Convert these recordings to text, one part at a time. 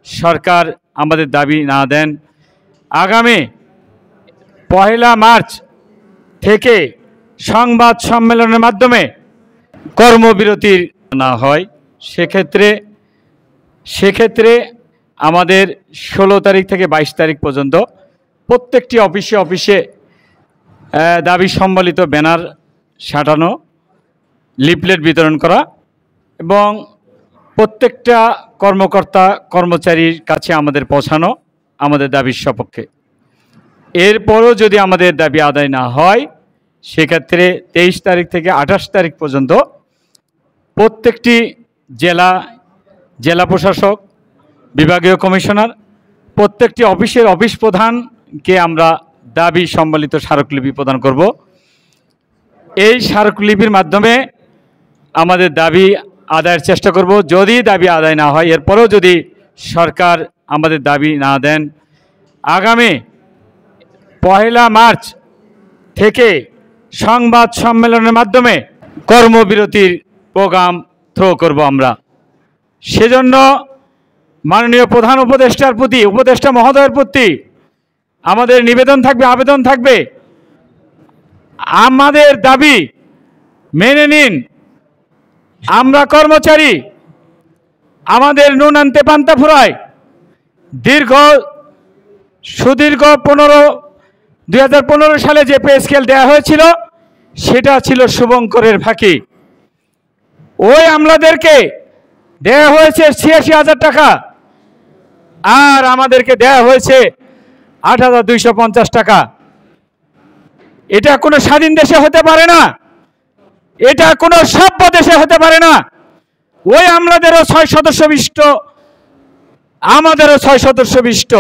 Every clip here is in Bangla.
সরকার আমাদের দাবি না দেন, আগামী 1 মার্চ থেকে সংবাদ সম্মেলনের মাধ্যমে কর্মবিরতি না হয়, সেক্ষেত্রে আমাদের 16 তারিখ থেকে 22 তারিখ পর্যন্ত প্রত্যেকটি অফিসে দাবি সম্বলিত ব্যানার সাঁটানো, লিফলেট বিতরণ করা এবং প্রত্যেকটা কর্মকর্তা কর্মচারীর কাছে আমাদের পৌঁছানো আমাদের দাবির সপক্ষে। এরপরও যদি আমাদের দাবি আদায় না হয়, সেক্ষেত্রে 23 তারিখ থেকে 28 তারিখ পর্যন্ত প্রত্যেকটি জেলা প্রশাসক, বিভাগীয় কমিশনার, প্রত্যেকটি অফিস প্রধানকে আমরা দাবি সম্বলিত স্মারকলিপি প্রদান করব। এই স্মারকলিপির মাধ্যমে আমাদের দাবি আদায়ের চেষ্টা করব। যদি দাবি আদায় না হয়, এরপরেও যদি সরকার আমাদের দাবি না দেন, আগামী 1 মার্চ থেকে সংবাদ সম্মেলনের মাধ্যমে কর্মবিরতির প্রোগ্রাম থ্রো করব আমরা। সেজন্য মাননীয় প্রধান উপদেষ্টা মহোদয়ের প্রতি আমাদের নিবেদন থাকবে, আবেদন থাকবে, আমাদের দাবি মেনে নিন। আমরা কর্মচারী, আমাদের নুন আনতে পান্তা ফুরায়। সুদীর্ঘ 2015 সালে যে পে স্কেল দেওয়া হয়েছিল, সেটা ছিল শুভঙ্করের ফাঁকি। ওই আমলাদেরকে দেওয়া হয়েছে 86,000 টাকা, আর আমাদেরকে দেওয়া হয়েছে 8,250 টাকা। এটা কোনো স্বাধীন দেশে হতে পারে না, এটা কোনো সভ্য দেশে হতে পারে না। ওই আমলাদেরও 6 সদস্য বিশিষ্ট, আমাদেরও 6 সদস্য বিশিষ্ট।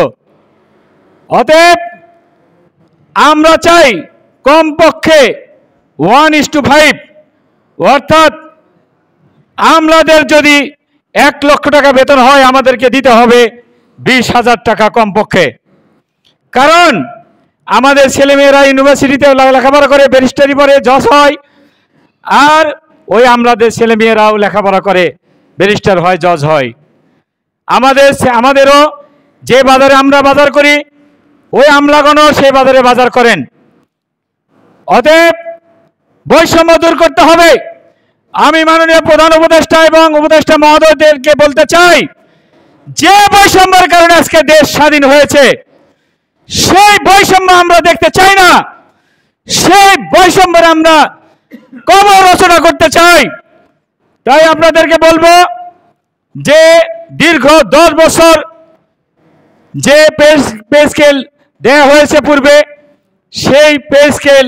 অতএব আমরা চাই কমপক্ষে 1:5, অর্থাৎ আমলাদের যদি 1 লক্ষ টাকা বেতন হয়, আমাদেরকে দিতে হবে 20,000 টাকা কমপক্ষে। কারণ আমাদের ছেলেমেয়েরা ইউনিভার্সিটিতে লেখাপড়া করে, ব্যারিস্টারি পড়ে, জজ হয়, আর ওই আমলাদের ছেলেমেয়েরাও লেখাপড়া করে, ব্যারিস্টার হয়, জজ হয়। আমাদেরও যে বাজারে আমরা বাজার করি, ওই আমলাগণও সেই বাজারে বাজার করেন। অতএব বৈষম্য দূর করতে হবে। আমি মাননীয় প্রধান উপদেষ্টা এবং উপদেষ্টা মহোদয়দেরকে বলতে চাই, যে বৈষম্যের কারণে আজকে দেশ স্বাধীন হয়েছে, সেই বৈষম্য আমরা দেখতে চাই না। সেই বৈষম্যের আমরা কবর রচনা করতে চাই। তাই আপনাদেরকে বলবো যে দীর্ঘ 10 বছর যে পে স্কেল দেওয়া হয়েছে পূর্বে, সেই পে স্কেল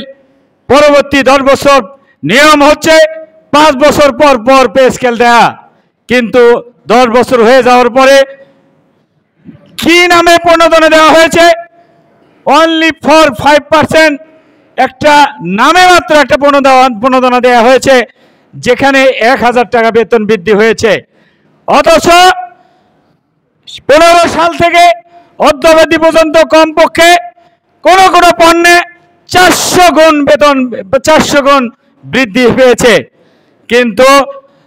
পরবর্তী 10 বছর নিয়ম হচ্ছে 5 বছর পর পর পে স্কেল দেয়া। কিন্তু 10 বছর হয়ে যাওয়ার পরে কি নামে প্রণোদনা দেওয়া হয়েছে? অনলি ফর 5%, একটা নামে মাত্র একটা প্রণোদনা দেওয়া হয়েছে, যেখানে 1,000 টাকা বেতন বৃদ্ধি হয়েছে। অথচ 15 সাল থেকে অদ্যাবধি পর্যন্ত কমপক্ষে কোনো কোনো পণ্যে 400 গুণ বেতন, 400 গুণ বৃদ্ধি পেয়েছে, কিন্তু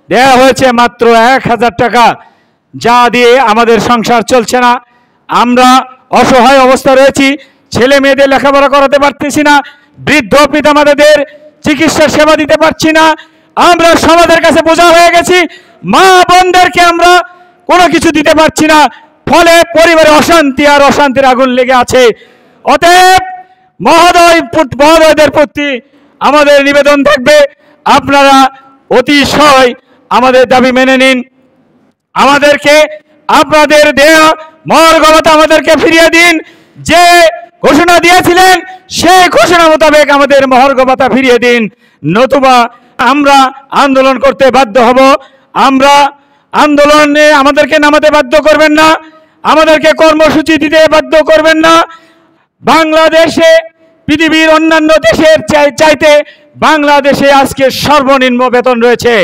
দেওয়া হয়েছে মাত্র 1,000 টাকা, যা দিয়ে আমাদের সংসার চলছে না। আমরা অসহায় অবস্থা রয়েছি, ছেলে মেয়েদের লেখাপড়া করাতে পারতেছি না, বৃদ্ধ পিতামাতাদের চিকিৎসা সেবা দিতে পারছি না। আমরা সমাজের কাছে বোঝা হয়ে গেছি, মা বোনদেরকে আমরা কোনো কিছু দিতে পারছি না, ফলে পরিবারে অশান্তি আর অশান্তির আগুন লেগে আছে। অতএব মহোদয়দের প্রতি আমাদের নিবেদন থাকবে, আপনারা অতিশয় আমাদের দাবি মেনে নিন। আমাদেরকে আপনাদের দেয়া মহার্ঘ ভাতা আমাদেরকে ফিরিয়ে দিন। যে ঘোষণা দিয়েছিলেন, সেই ঘোষণা মোতাবেক আমাদের মহার্ঘ ভাতা ফিরিয়ে দিন, নতুবা আমরা আন্দোলন করতে বাধ্য হব। আমরা আন্দোলনে আমাদেরকে নামাতে বাধ্য করবেন না, আমাদেরকে কর্মসূচি দিতে বাধ্য করবেন না। বাংলাদেশে পৃথিবীর অন্যান্য দেশের চাইতে বাংলাদেশে আজকে সর্বনিম্ন বেতন রয়েছে।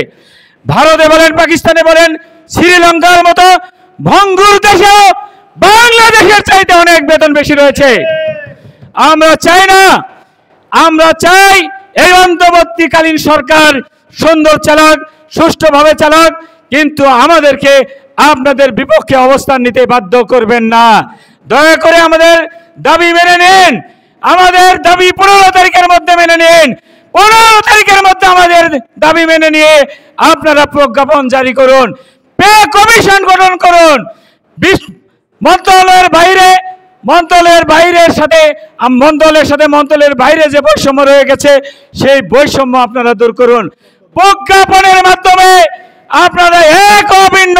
ভারতে বলেন, পাকিস্তানে বলেন, শ্রীলঙ্কার মতো ভঙ্গুর দেশেও বাংলাদেশের চাইতে অনেক বেতন বেশি রয়েছে। আমরা চাই না, আমরা চাই এই অন্তর্বর্তীকালীন সরকার সুন্দর চালাক, সুষ্ঠুভাবে চালাক, কিন্তু আমাদেরকে আপনাদের বিপক্ষে অবস্থান নিতে বাধ্য করবেন না। দয়া করে আমাদের দাবি মেনে নিন, আমাদের দাবি 15 তারিখের মধ্যে মেনে নিন। 15 তারিখের মধ্যে আমাদের দাবি মেনে নিয়ে আপনারা প্রজ্ঞাপন জারি করুন, পে কমিশন গঠন করুন। মন্ত্রণালয়ের বাইরে যে বৈষম্য রয়ে গেছে সেই বৈষম্য আপনারা দূর করুন। প্রজ্ঞাপনের মাধ্যমে আপনারা এক অভিন্ন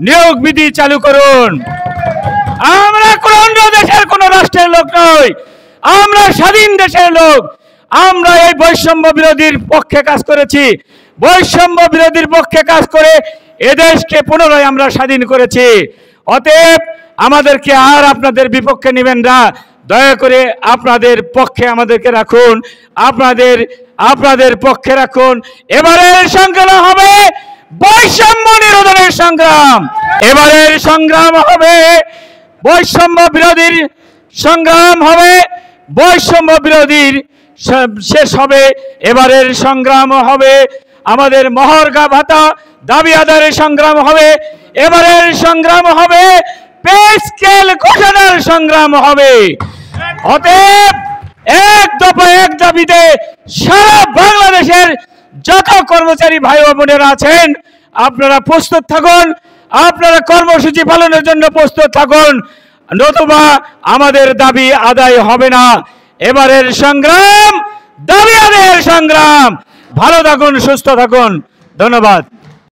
নিয়োগ বিধি চালু করুন। আমরা কোন অন্য দেশের কোন রাষ্ট্রের লোক নই, আমরা স্বাধীন দেশের লোক। আমরা এই বৈষম্য বিরোধীর পক্ষে কাজ করেছি, বৈষম্য বিরোধীর পক্ষে কাজ করে এদেশকে পুনরায় আমরা স্বাধীন করেছি। অতএব আমাদেরকে আর আপনাদের বিপক্ষে নেবেন না, দয়া করে আপনাদের পক্ষে আমাদেরকে রাখুন, আপনাদের পক্ষে রাখুন। এবারের সংগ্রাম হবে বৈষম্য নিরোধনের সংগ্রাম, এবারের সংগ্রাম হবে বৈষম্য বিরোধীর সংগ্রাম হবে, বৈষম্য বিরোধীর শেষ হবে। এবারের সংগ্রাম হবে আমাদের মহার্ঘ ভাতা দাবি আদায়ের সংগ্রাম হবে, এবারের সংগ্রাম হবে পে স্কেল ঘোষণার সংগ্রাম হবে। অতএব এক দফা এক দাবিতে সারা বাংলাদেশের যত কর্মচারী ভাই ও বোনেরা আছেন আপনারা প্রস্তুত থাকুন, আপনারা কর্মসূচি পালনের জন্য প্রস্তুত থাকুন, নতুবা আমাদের দাবি আদায় হবে না। এবারের সংগ্রাম দাবি আদায়ের সংগ্রাম। ভালো থাকুন, সুস্থ থাকুন, ধন্যবাদ।